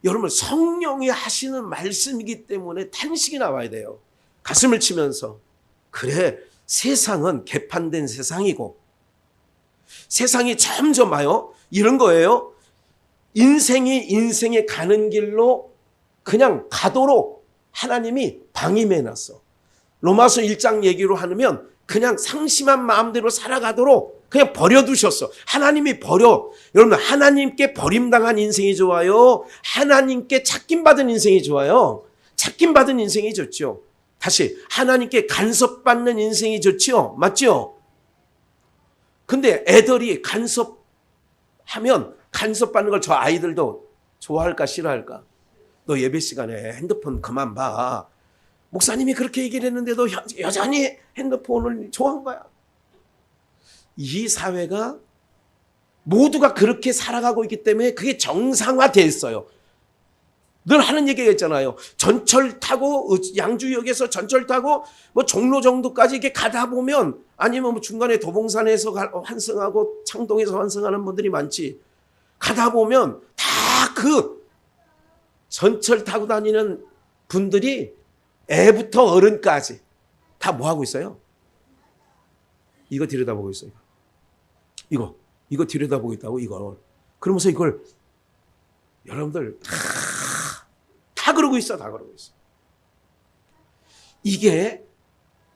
Speaker 1: 여러분 성령이 하시는 말씀이기 때문에 탄식이 나와야 돼요. 가슴을 치면서 그래, 세상은 개판된 세상이고 세상이 점점 와요. 이런 거예요. 인생이 가는 길로 그냥 가도록 하나님이 방임해놨어. 로마서 1장 얘기로 하면 그냥 상심한 마음대로 살아가도록 그냥 버려두셨어. 하나님이 버려. 여러분, 하나님께 버림당한 인생이 좋아요? 하나님께 찾김받은 인생이 좋아요? 찾김받은 인생이 좋죠. 다시, 하나님께 간섭받는 인생이 좋죠. 맞죠? 근데 애들이 간섭하면 간섭받는 걸 저 아이들도 좋아할까 싫어할까? 너 예배 시간에 핸드폰 그만 봐. 목사님이 그렇게 얘기를 했는데도 여전히 핸드폰을 좋아한 거야. 이 사회가 모두가 그렇게 살아가고 있기 때문에 그게 정상화되어 있어요. 늘 하는 얘기가 있잖아요. 전철 타고 양주역에서 전철 타고 뭐 종로 정도까지 이렇게 가다 보면, 아니면 뭐 중간에 도봉산에서 환승하고 창동에서 환승하는 분들이 많지. 가다 보면 다 그 전철 타고 다니는 분들이 애부터 어른까지 다 뭐 하고 있어요? 이거 들여다보고 있어요. 이거 들여다보고 있다고, 이걸. 그러면서 이걸 여러분들 다 그러고 있어. 다 그러고 있어. 이게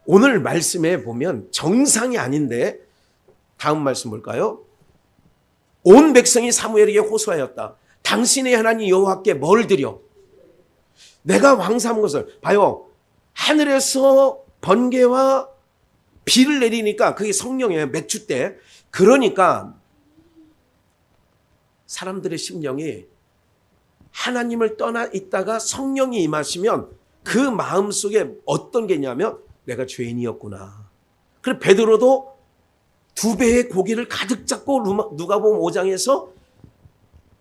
Speaker 1: 오늘 말씀에 보면 정상이 아닌데, 다음 말씀 볼까요? 온 백성이 사무엘에게 호소하였다. 당신의 하나님 여호와께 뭘 드려? 내가 왕 삼은 것을. 봐요. 하늘에서 번개와 비를 내리니까 그게 성령이에요. 매추 때. 그러니까 사람들의 심령이 하나님을 떠나 있다가 성령이 임하시면 그 마음속에 어떤 게 있냐면 내가 죄인이었구나. 그래서 베드로도 2배의 고기를 가득 잡고 누가복음 5장에서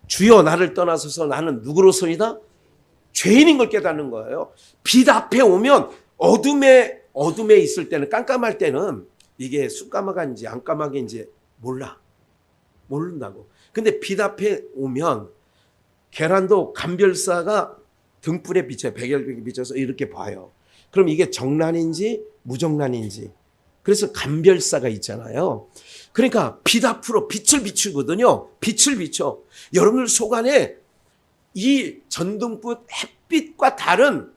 Speaker 1: 주여 나를 떠나소서 나는 누구로서이다? 죄인인 걸 깨닫는 거예요. 빛 앞에 오면 어둠에 있을 때는, 깜깜할 때는 이게 쑥까마간지 안 까마간지 모른다고. 근데 빛 앞에 오면 계란도 감별사가 등불에 비춰요. 백열등에 비춰서 이렇게 봐요. 그럼 이게 정란인지 무정란인지. 그래서 감별사가 있잖아요. 그러니까 빛 앞으로 빛을 비추거든요. 빛을 비춰. 여러분들 속 안에 이 전등불 햇빛과 다른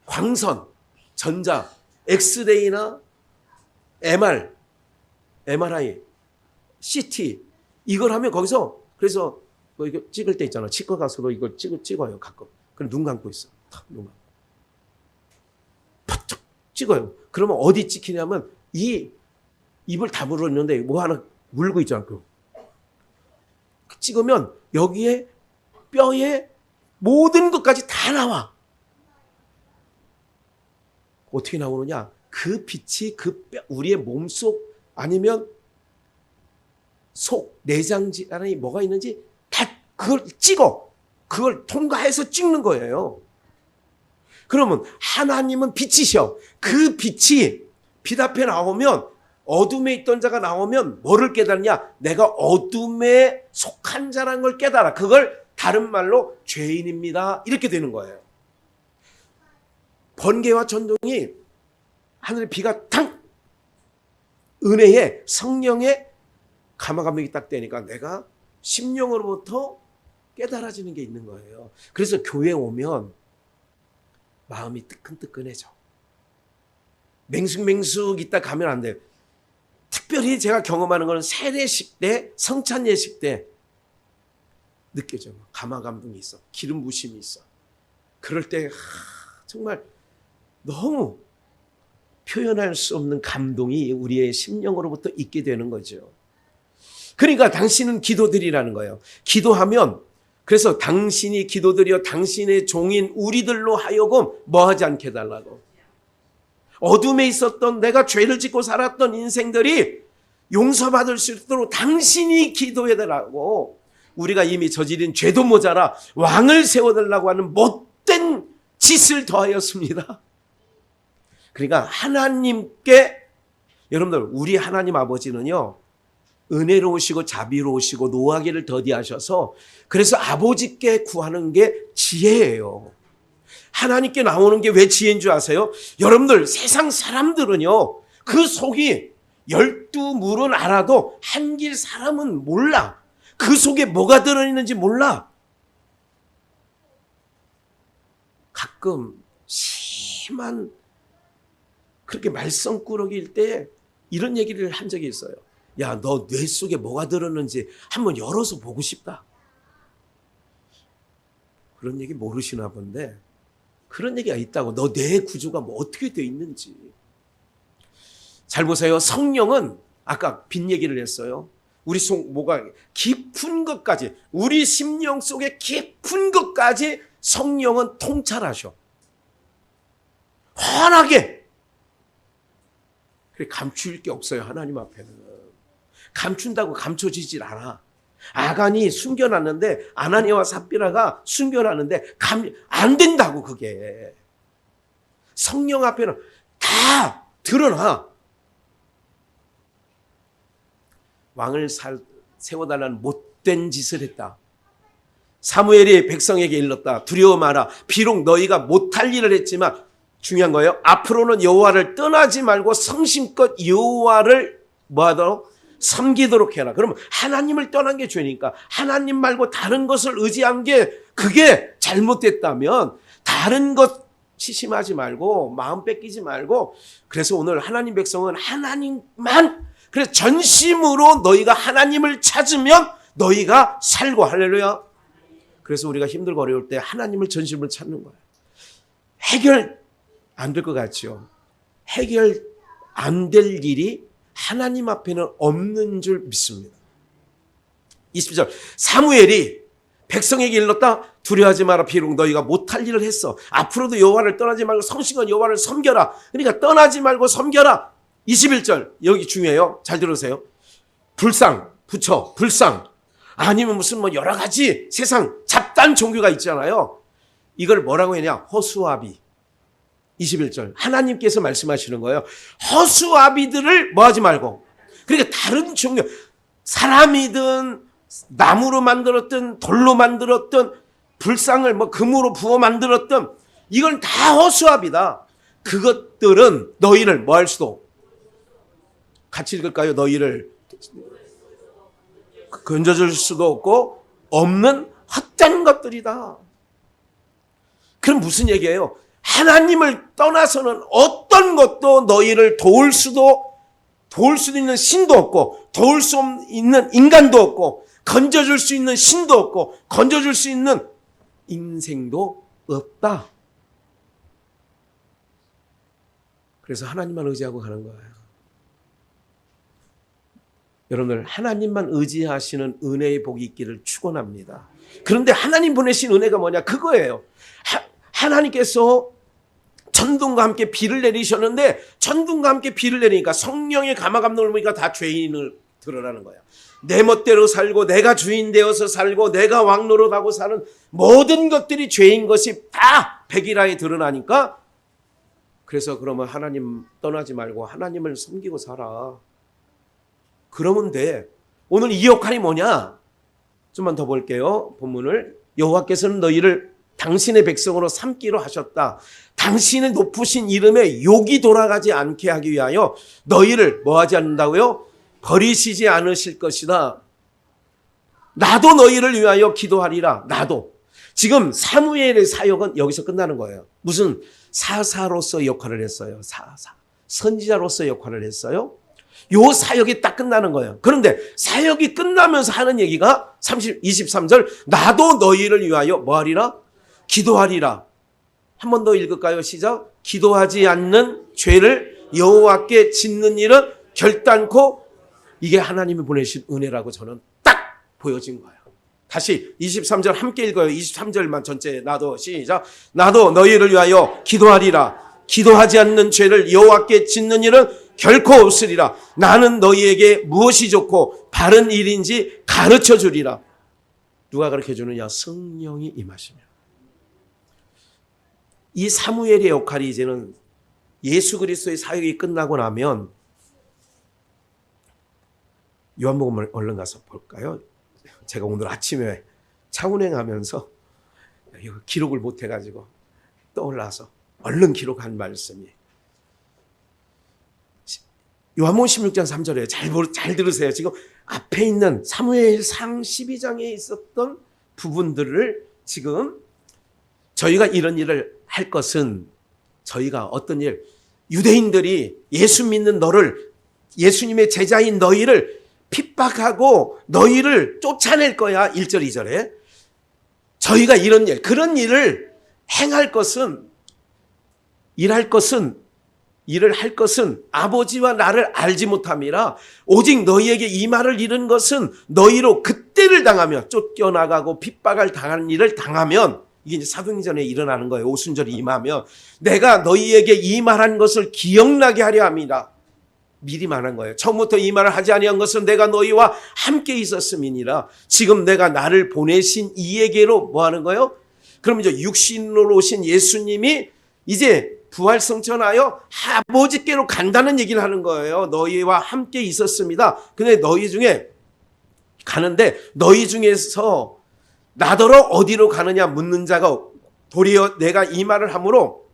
Speaker 1: 광선, 전자, 엑스레이나 MRI, CT 이걸 하면 거기서, 그래서 뭐 이거 찍을 때 있잖아. 치과 가서도 이걸 찍어요. 가끔. 그럼 눈 감고 있어. 눈 감고. 바짝 찍어요. 그러면 어디 찍히냐면 이 입을 다물어 있는데 뭐 하나 물고 있잖아. 찍으면 여기에 뼈에 모든 것까지 다 나와. 어떻게 나오느냐? 그 빛이 그 뼈, 우리의 몸속 아니면 속 내장지 안에 뭐가 있는지 다 그걸 찍어. 그걸 통과해서 찍는 거예요. 그러면 하나님은 빛이셔. 그 빛이 빛 앞에 나오면, 어둠에 있던 자가 나오면 뭐를 깨달냐? 내가 어둠에 속한 자라는 걸 깨달아. 그걸 다른 말로 죄인입니다. 이렇게 되는 거예요. 번개와 천둥이, 하늘의 비가 탕! 은혜에, 성령의 감화감동이 딱 되니까 내가 심령으로부터 깨달아지는 게 있는 거예요. 그래서 교회 오면 마음이 뜨끈뜨끈해져. 맹숙맹숙 있다 가면 안 돼요. 특별히 제가 경험하는 것은 세례식 때, 성찬 예식 때 느껴져요. 감화감동이 있어. 기름 부심이 있어. 그럴 때 정말 너무 표현할 수 없는 감동이 우리의 심령으로부터 있게 되는 거죠. 그러니까 당신은 기도드리라는 거예요. 기도하면 그래서 당신이 기도드려 당신의 종인 우리들로 하여금 뭐하지 않게 해달라고. 어둠에 있었던 내가 죄를 짓고 살았던 인생들이 용서받을 수 있도록 당신이 기도해달라고. 우리가 이미 저지른 죄도 모자라 왕을 세워달라고 하는 못된 짓을 더하였습니다. 그러니까 하나님께, 여러분들 우리 하나님 아버지는요 은혜로우시고 자비로우시고 노하기를 더디하셔서, 그래서 아버지께 구하는 게 지혜예요. 하나님께 나오는 게 왜 지혜인 줄 아세요? 여러분들 세상 사람들은요 그 속이 12물은 알아도 한길 사람은 몰라. 그 속에 뭐가 들어있는지 몰라. 가끔 심한 그렇게 말썽꾸러기일 때 이런 얘기를 한 적이 있어요. 야, 너 뇌 속에 뭐가 들었는지 한번 열어서 보고 싶다. 그런 얘기 모르시나 본데 그런 얘기가 있다고. 너 뇌 구조가 뭐 어떻게 돼 있는지. 잘 보세요. 성령은 아까 빈 얘기를 했어요. 우리 속 뭐가 깊은 것까지, 우리 심령 속에 깊은 것까지 성령은 통찰하셔. 환하게. 그래, 감출 게 없어요. 하나님 앞에는. 감춘다고 감춰지질 않아. 아간이 숨겨놨는데, 아나니아와 삽비라가 숨겨놨는데 안 된다고. 그게 성령 앞에는 다 드러나. 왕을 세워달라는 못된 짓을 했다. 사무엘이 백성에게 일렀다. 두려워 마라. 비록 너희가 못할 일을 했지만 중요한 거예요. 앞으로는 여호와를 떠나지 말고 성심껏 여호와를 뭐하도록? 섬기도록 해라. 그러면 하나님을 떠난 게 죄니까 하나님 말고 다른 것을 의지한 게 그게 잘못됐다면 다른 것 치심하지 말고 마음 뺏기지 말고, 그래서 오늘 하나님 백성은 하나님만, 그래서 전심으로 너희가 하나님을 찾으면 너희가 살고. 할렐루야. 그래서 우리가 힘들고 어려울 때 하나님을 전심으로 찾는 거예요. 해결 안 될 것 같죠. 해결 안 될 일이 하나님 앞에는 없는 줄 믿습니다. 20절 사무엘이 백성에게 일렀다. 두려워하지 마라. 비록 너희가 못할 일을 했어. 앞으로도 여호와를 떠나지 말고 성심껏 여호와를 섬겨라. 그러니까 떠나지 말고 섬겨라. 21절 여기 중요해요. 잘 들으세요. 불상 붙여. 불상 아니면 무슨 뭐 여러 가지 세상 잡다한 종교가 있잖아요. 이걸 뭐라고 했냐? 허수아비. 21절 하나님께서 말씀하시는 거예요. 허수아비들을 뭐 하지 말고. 그러니까 다른 종교, 사람이든 나무로 만들었든 돌로 만들었든 불상을 뭐 금으로 부어 만들었든 이건 다 허수아비다. 그것들은 너희를 뭐 할 수도, 같이 읽을까요? 너희를 건져줄 수도 없고 없는 헛된 것들이다. 그럼 무슨 얘기예요? 하나님을 떠나서는 어떤 것도 너희를 도울 수도 있는 신도 없고, 도울 수 있는 인간도 없고, 건져줄 수 있는 신도 없고, 건져줄 수 있는 인생도 없다. 그래서 하나님만 의지하고 가는 거예요. 여러분들 하나님만 의지하시는 은혜의 복이 있기를 축원합니다. 그런데 하나님 보내신 은혜가 뭐냐? 그거예요. 하나님께서 천둥과 함께 비를 내리셨는데, 천둥과 함께 비를 내리니까 성령의 감화감동을 보니까 다 죄인을 드러나는 거야. 내 멋대로 살고 내가 주인 되어서 살고 내가 왕노릇하고 사는 모든 것들이 죄인 것이 다 백일하에 드러나니까, 그래서 그러면 하나님 떠나지 말고 하나님을 섬기고 살아. 그러면 돼. 오늘 이 역할이 뭐냐? 좀만 더 볼게요. 본문을. 여호와께서는 너희를 당신의 백성으로 삼기로 하셨다. 당신의 높으신 이름에 욕이 돌아가지 않게 하기 위하여 너희를 뭐 하지 않는다고요? 버리시지 않으실 것이다. 나도 너희를 위하여 기도하리라. 나도. 지금 사무엘의 사역은 여기서 끝나는 거예요. 무슨 사사로서 역할을 했어요. 선지자로서 역할을 했어요. 요 사역이 딱 끝나는 거예요. 그런데 사역이 끝나면서 하는 얘기가 23절 나도 너희를 위하여 뭐하리라? 기도하리라. 한 번 더 읽을까요? 시작. 기도하지 않는 죄를 여호와께 짓는 일은 결단코. 이게 하나님이 보내신 은혜라고 저는 딱 보여진 거예요. 다시 23절 함께 읽어요. 23절만 전체 나도 시작. 나도 너희를 위하여 기도하리라. 기도하지 않는 죄를 여호와께 짓는 일은 결코 없으리라. 나는 너희에게 무엇이 좋고 바른 일인지 가르쳐 주리라. 누가 가르쳐 주느냐? 성령이 임하시며. 이 사무엘의 역할이 이제는 예수 그리스도의 사역이 끝나고 나면 요한복음을 얼른 가서 볼까요? 제가 오늘 아침에 차 운행하면서 기록을 못 해가지고 떠올라서 얼른 기록한 말씀이 요한복음 16장 3절에 잘 들으세요. 지금 앞에 있는 사무엘상 12장에 있었던 부분들을 지금 저희가 이런 일을 할 것은 저희가 어떤 일, 유대인들이 예수 믿는 너를, 예수님의 제자인 너희를 핍박하고 너희를 쫓아낼 거야. 1절 2절에 저희가 이런 일, 그런 일을 행할 것은, 일을 할 것은 아버지와 나를 알지 못함이라. 오직 너희에게 이 말을 이른 것은 너희로 그때를 당하면, 쫓겨나가고 핍박을 당하는 일을 당하면, 이게 이제 사도행전에 일어나는 거예요. 오순절이 임하면 내가 너희에게 이 말한 것을 기억나게 하려 함이라. 미리 말한 거예요. 처음부터 이 말을 하지 아니한 것은 내가 너희와 함께 있었음이니라. 지금 내가 나를 보내신 이에게로 뭐 하는 거예요? 그럼 이제 육신으로 오신 예수님이 이제 부활승천하여 아버지께로 간다는 얘기를 하는 거예요. 너희와 함께 있었습니다. 근데 너희 중에 가는데 너희 중에서 나더러 어디로 가느냐 묻는 자가 도리어 내가 이 말을 함으로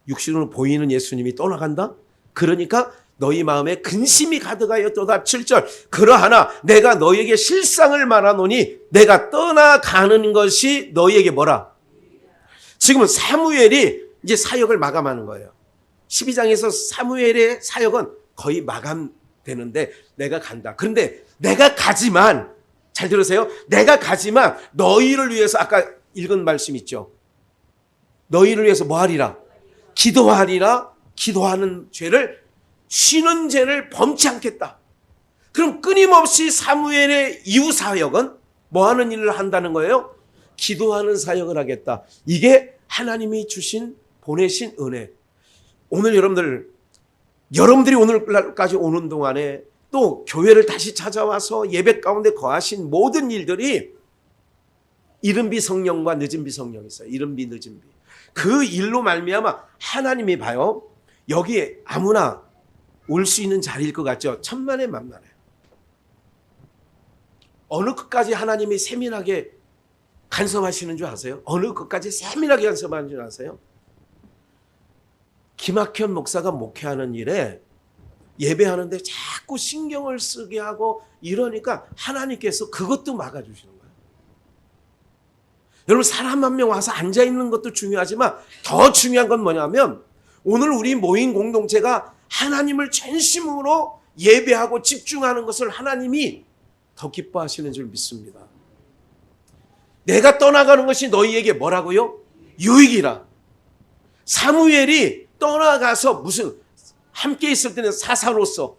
Speaker 1: 육신으로 보이는 예수님이 떠나간다? 그러니까 너희 마음에 근심이 가득하였도다. 7절 그러하나 내가 너희에게 실상을 말하노니 내가 떠나가는 것이 너희에게 뭐라? 지금은 사무엘이 이제 사역을 마감하는 거예요. 12장에서 사무엘의 사역은 거의 마감되는데 내가 간다. 그런데 내가 가지만, 잘 들으세요. 내가 가지만 너희를 위해서, 아까 읽은 말씀 있죠. 너희를 위해서 뭐 하리라? 기도하리라. 기도하는 죄를, 쉬는 죄를 범치 않겠다. 그럼 끊임없이 사무엘의 이후 사역은 뭐 하는 일을 한다는 거예요? 기도하는 사역을 하겠다. 이게 하나님이 주신, 보내신 은혜. 오늘 여러분들이 오늘까지 오는 동안에 또 교회를 다시 찾아와서 예배 가운데 거하신 모든 일들이 이른 비 성령과 늦은 비 성령이 있어요. 이른 비 늦은 비. 그 일로 말미암아 하나님이 봐요. 여기에 아무나 올 수 있는 자리일 것 같죠? 천만에 만만해요. 어느 끝까지 하나님이 세밀하게 간섭하시는 줄 아세요? 어느 끝까지 세밀하게 간섭하는 줄 아세요? 김학현 목사가 목회하는 일에 예배하는데 자꾸 신경을 쓰게 하고 이러니까 하나님께서 그것도 막아주시는 거예요. 여러분, 사람 한 명 와서 앉아있는 것도 중요하지만 더 중요한 건 뭐냐면 오늘 우리 모인 공동체가 하나님을 전심으로 예배하고 집중하는 것을 하나님이 더 기뻐하시는 줄 믿습니다. 내가 떠나가는 것이 너희에게 뭐라고요? 유익이라. 사무엘이 떠나가서 무슨 함께 있을 때는 사사로서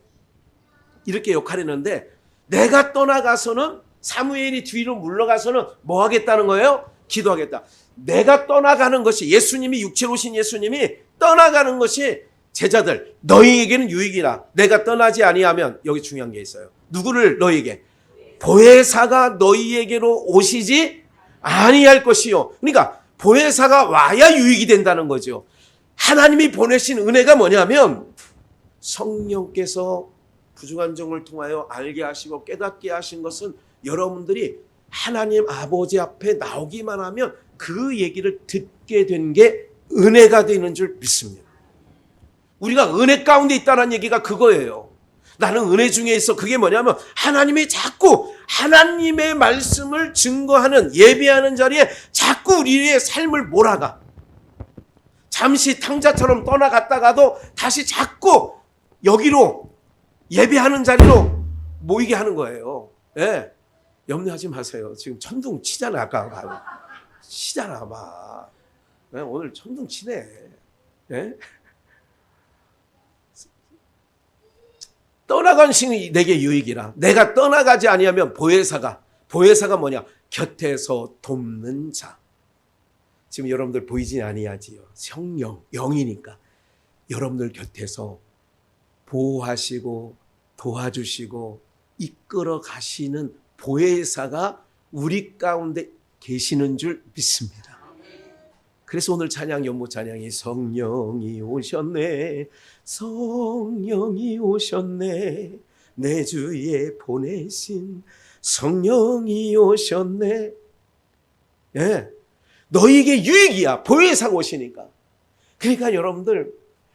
Speaker 1: 이렇게 역할을 했는데 내가 떠나가서는, 사무엘이 뒤로 물러가서는 뭐 하겠다는 거예요? 기도하겠다. 내가 떠나가는 것이, 예수님이 육체로 오신 예수님이 떠나가는 것이 제자들 너희에게는 유익이라. 내가 떠나지 아니하면, 여기 중요한 게 있어요. 누구를? 너희에게. 보혜사가 너희에게로 오시지 아니할 것이요. 그러니까 보혜사가 와야 유익이 된다는 거죠. 하나님이 보내신 은혜가 뭐냐면 성령께서 부중한 종을 통하여 알게 하시고 깨닫게 하신 것은 여러분들이 하나님 아버지 앞에 나오기만 하면 그 얘기를 듣게 된 게 은혜가 되는 줄 믿습니다. 우리가 은혜 가운데 있다는 얘기가 그거예요. 나는 은혜 중에 있어. 그게 뭐냐면 하나님이 자꾸 하나님의 말씀을 증거하는, 예배하는 자리에 자꾸 우리의 삶을 몰아가. 잠시 탕자처럼 떠나갔다가도 다시 자꾸 여기로, 예배하는 자리로 모이게 하는 거예요. 예. 염려하지 마세요. 지금 천둥 치잖아. 아까 치잖아 막. 오늘 천둥 치네. 예? 떠나간 신이 내게 유익이라. 내가 떠나가지 아니하면 보혜사가, 보혜사가 뭐냐? 곁에서 돕는 자. 지금 여러분들 보이지 아니하지요. 성령, 영이니까 여러분들 곁에서 보호하시고 도와주시고 이끌어 가시는 보혜사가 우리 가운데 계시는 줄 믿습니다. 그래서 오늘 찬양, 연못 찬양이 성령이 오셨네, 성령이 오셨네, 내 주에 보내신 성령이 오셨네. 예, 너희에게 유익이야. 보혜사가 오시니까. 그러니까 여러분들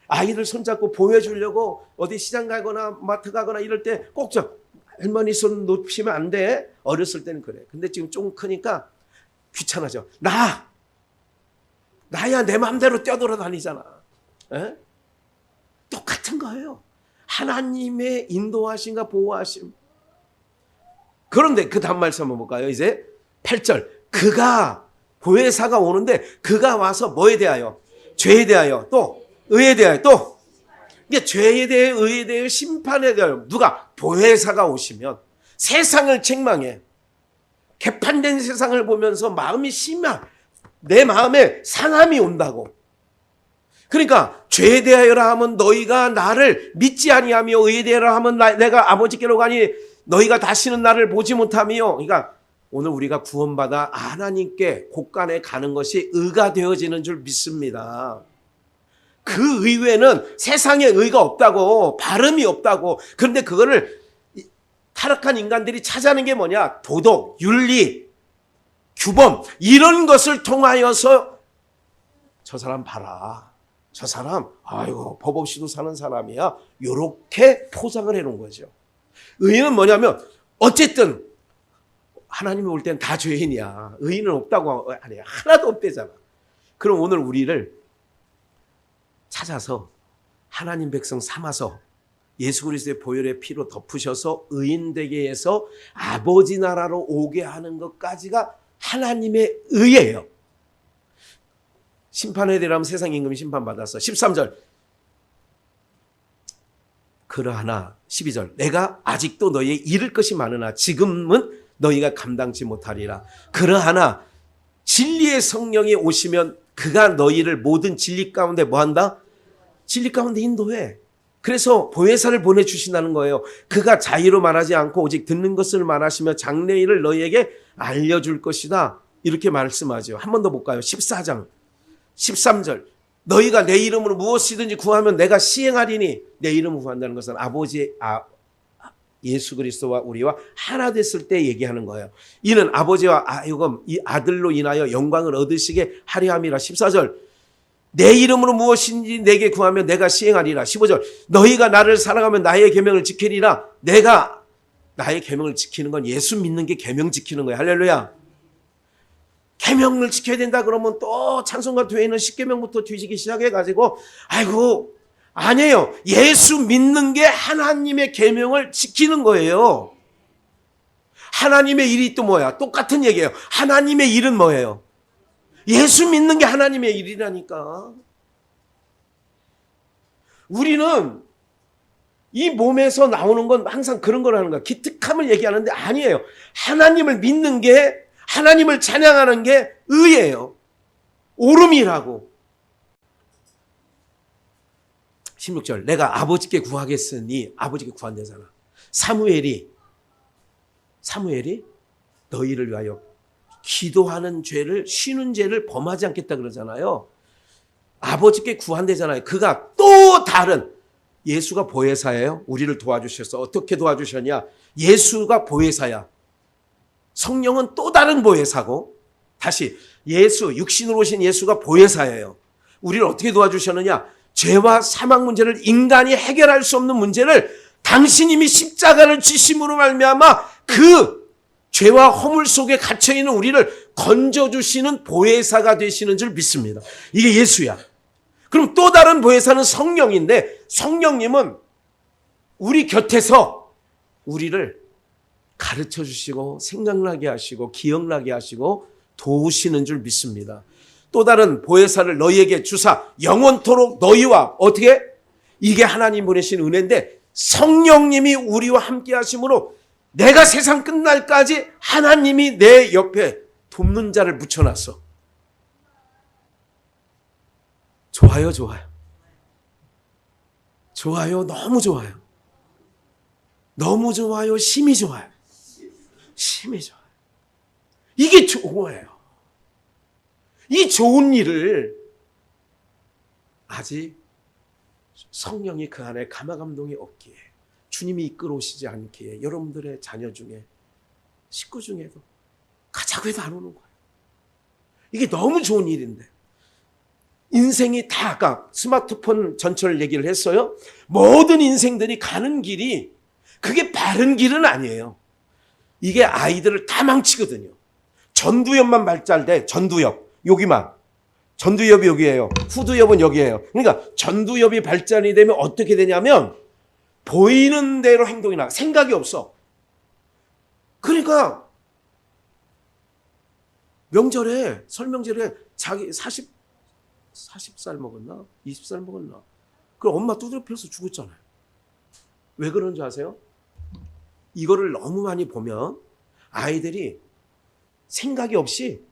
Speaker 1: 아이들 손잡고 보여주려고 어디 시장 가거나 마트 가거나 이럴 때 꼭 할머니 손 높이면 안 돼. 어렸을 때는 그래. 근데 지금 좀 크니까 귀찮아져. 나야 내 마음대로 뛰어돌아다니잖아. 에? 똑같은 거예요. 하나님의 인도하심과 보호하심. 그런데 그 다음 말씀 한번 볼까요? 이제 8절. 그가 보혜사가 오는데 그가 와서 뭐에 대하여? 죄에 대하여, 또 의에 대하여, 또 이게 죄에 대해, 의에 대해, 심판에 대하여. 누가? 보혜사가 오시면 세상을 책망해. 개판된 세상을 보면서 마음이 내 마음에 상함이 온다고. 그러니까 죄에 대하여라 하면 너희가 나를 믿지 아니하며, 의에 대하여라 하면 내가 아버지께로 가니 너희가 다시는 나를 보지 못하며. 그러니까 오늘 우리가 구원받아 하나님께 곳간에 가는 것이 의가 되어지는 줄 믿습니다. 그 의외는 세상에 의가 없다고, 바름이 없다고. 그런데 그거를 타락한 인간들이 찾아내는 게 뭐냐? 도덕, 윤리, 규범, 이런 것을 통하여서 저 사람 봐라, 저 사람 아이고 법 없이도 사는 사람이야, 이렇게 포장을 해놓은 거죠. 의인은 뭐냐면 어쨌든 하나님이 올 때는 다 죄인이야, 의인은 없다고 하네요. 하나도 없대잖아. 그럼 오늘 우리를 찾아서 하나님 백성 삼아서 예수 그리스도의 보혈의 피로 덮으셔서 의인 되게 해서 아버지 나라로 오게 하는 것까지가 하나님의 의예요. 심판에 대하면 세상 임금이 심판받았어. 13절. 그러하나 12절. 내가 아직도 너희에 이를 것이 많으나 지금은 너희가 감당치 못하리라. 그러하나 진리의 성령이 오시면 그가 너희를 모든 진리 가운데 뭐한다? 진리 가운데 인도해. 그래서 보혜사를 보내주신다는 거예요. 그가 자의로 말하지 않고 오직 듣는 것을 말하시며 장래일을 너희에게 알려줄 것이다. 이렇게 말씀하죠. 한 번 더 볼까요? 14장 13절. 너희가 내 이름으로 무엇이든지 구하면 내가 시행하리니. 내 이름으로 구한다는 것은 아버지 예수 그리스도와 우리와 하나 됐을 때 얘기하는 거예요. 이는 아버지와 이 아들로 인하여 영광을 얻으시게 하려 함이라. 14절. 내 이름으로 무엇인지 내게 구하면 내가 시행하리라. 15절. 너희가 나를 사랑하면 나의 계명을 지키리라. 내가 나의 계명을 지키는 건 예수 믿는 게 계명 지키는 거야. 할렐루야. 계명을 지켜야 된다 그러면 또 찬송가 뒤에는 10계명부터 뒤지기 시작해가지고 아이고 아니에요. 예수 믿는 게 하나님의 계명을 지키는 거예요. 하나님의 일이 또 뭐야? 똑같은 얘기예요. 하나님의 일은 뭐예요? 예수 믿는 게 하나님의 일이라니까. 우리는 이 몸에서 나오는 건 항상 그런 거라는 거야. 기특함을 얘기하는데 아니에요. 하나님을 믿는 게, 하나님을 찬양하는 게 의예요. 오름이라고. 16절. 내가 아버지께 구하겠으니. 아버지께 구한대잖아. 사무엘이 너희를 위하여 기도하는 죄를, 쉬는 죄를 범하지 않겠다 그러잖아요. 아버지께 구한대잖아요. 그가 또 다른, 예수가 보혜사예요. 우리를 도와주셔서 어떻게 도와주셨냐? 예수가 보혜사야. 성령은 또 다른 보혜사고, 다시 육신으로 오신 예수가 보혜사예요. 우리를 어떻게 도와주셨느냐? 죄와 사망 문제를, 인간이 해결할 수 없는 문제를 당신님이 십자가를 지심으로 말미암아 그 죄와 허물 속에 갇혀있는 우리를 건져주시는 보혜사가 되시는 줄 믿습니다. 이게 예수야. 그럼 또 다른 보혜사는 성령인데, 성령님은 우리 곁에서 우리를 가르쳐 주시고 생각나게 하시고 기억나게 하시고 도우시는 줄 믿습니다. 또 다른 보혜사를 너희에게 주사 영원토록 너희와 어떻게? 이게 하나님 보내신 은혜인데 성령님이 우리와 함께 하심으로 내가 세상 끝날까지 하나님이 내 옆에 돕는 자를 붙여놨어. 좋아요, 좋아요. 좋아요, 너무 좋아요. 너무 좋아요, 심히 좋아요. 심히 좋아요. 이게 좋아요. 이 좋은 일을 아직 성령이 그 안에 감화감동이 없기에, 주님이 이끌어 오시지 않기에 여러분들의 자녀 중에, 식구 중에도 가자고 해도 안 오는 거예요. 이게 너무 좋은 일인데, 인생이 다 아까 스마트폰 전철 얘기를 했어요. 모든 인생들이 가는 길이 그게 바른 길은 아니에요. 이게 아이들을 다 망치거든요. 전두엽만 발달돼. 전두엽 여기만. 전두엽이 여기예요. 후두엽은 여기예요. 그러니까 전두엽이 발달이 되면 어떻게 되냐면 보이는 대로 행동이 나. 생각이 없어. 그러니까 명절에, 설명절에 자기 40살 먹었나? 20살 먹었나? 그럼 엄마 두드려 펴서 죽었잖아요. 왜 그런지 아세요? 이거를 너무 많이 보면 아이들이 생각이 없이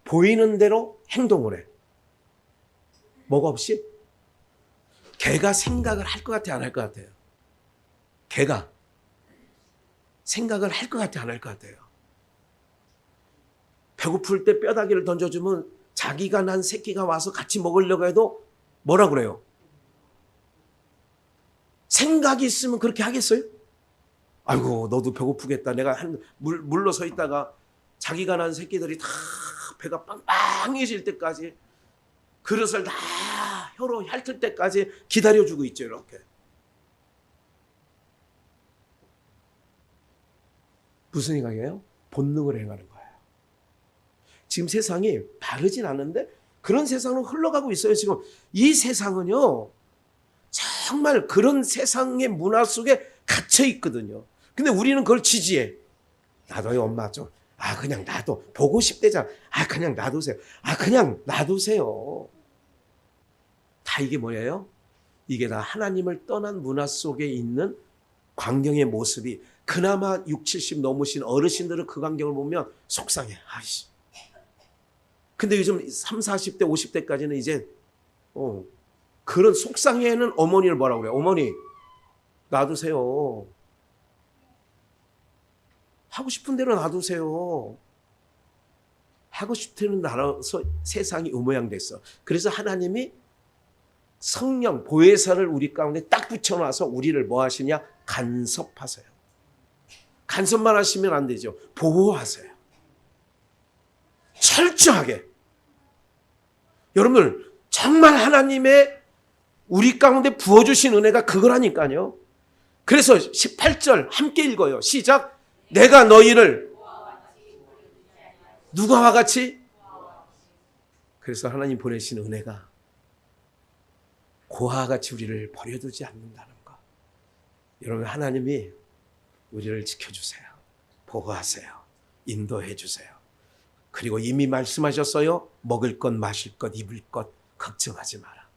Speaker 1: 보이는 대로 행동을 해. 뭐가 없이? 걔가 생각을 할 것 같아, 안 할 것 같아요? 걔가 생각을 할 것 같아, 안 할 것 같아요? 배고플 때 뼈다귀를 던져주면 자기가 난 새끼가 와서 같이 먹으려고 해도 뭐라 그래요? 생각이 있으면 그렇게 하겠어요? 아이고, 너도 배고프겠다. 내가 물러 서 있다가 자기가 난 새끼들이 다 배가 빵빵해질 때까지 그릇을 다 혀로 핥을 때까지 기다려주고 있죠, 이렇게. 무슨 생각이에요? 본능을 행하는 거예요. 지금 세상이 바르진 않은데 그런 세상으로 흘러가고 있어요. 지금 이 세상은요, 정말 그런 세상의 문화 속에 갇혀 있거든요. 근데 우리는 그걸 지지해. 놔둬요, 엄마 좀. 그냥 놔둬. 보고 싶대잖아. 그냥 놔두세요. 그냥 놔두세요. 다 이게 뭐예요? 이게 다 하나님을 떠난 문화 속에 있는 광경의 모습이, 그나마 60, 70 넘으신 어르신들은 그 광경을 보면 속상해. 아이씨. 근데 요즘 30, 40대, 50대까지는 이제 그런 속상해하는 어머니를 뭐라고 그래요? 어머니, 놔두세요. 하고 싶은 대로 놔두세요. 하고 싶은 대로 놔둬서 세상이 의모양됐어. 그래서 하나님이 성령, 보혜사를 우리 가운데 딱 붙여놔서 우리를 뭐 하시냐? 간섭하세요. 간섭만 하시면 안 되죠. 보호하세요. 철저하게. 여러분들, 정말 하나님의 우리 가운데 부어주신 은혜가 그거라니까요. 그래서 18절 함께 읽어요. 시작. 내가 너희를 누가와 같이. 그래서 하나님 보내신 은혜가 고아와 같이 우리를 버려두지 않는다는 것. 여러분, 하나님이 우리를 지켜주세요. 보호하세요. 인도해 주세요. 그리고 이미 말씀하셨어요. 먹을 것, 마실 것, 입을 것 걱정하지 마라.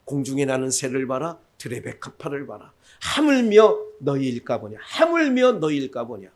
Speaker 1: 공중에 나는 새를 봐라. 들의 백합화를 봐라. 하물며 너희일까 보냐. 하물며 너희일까 보냐.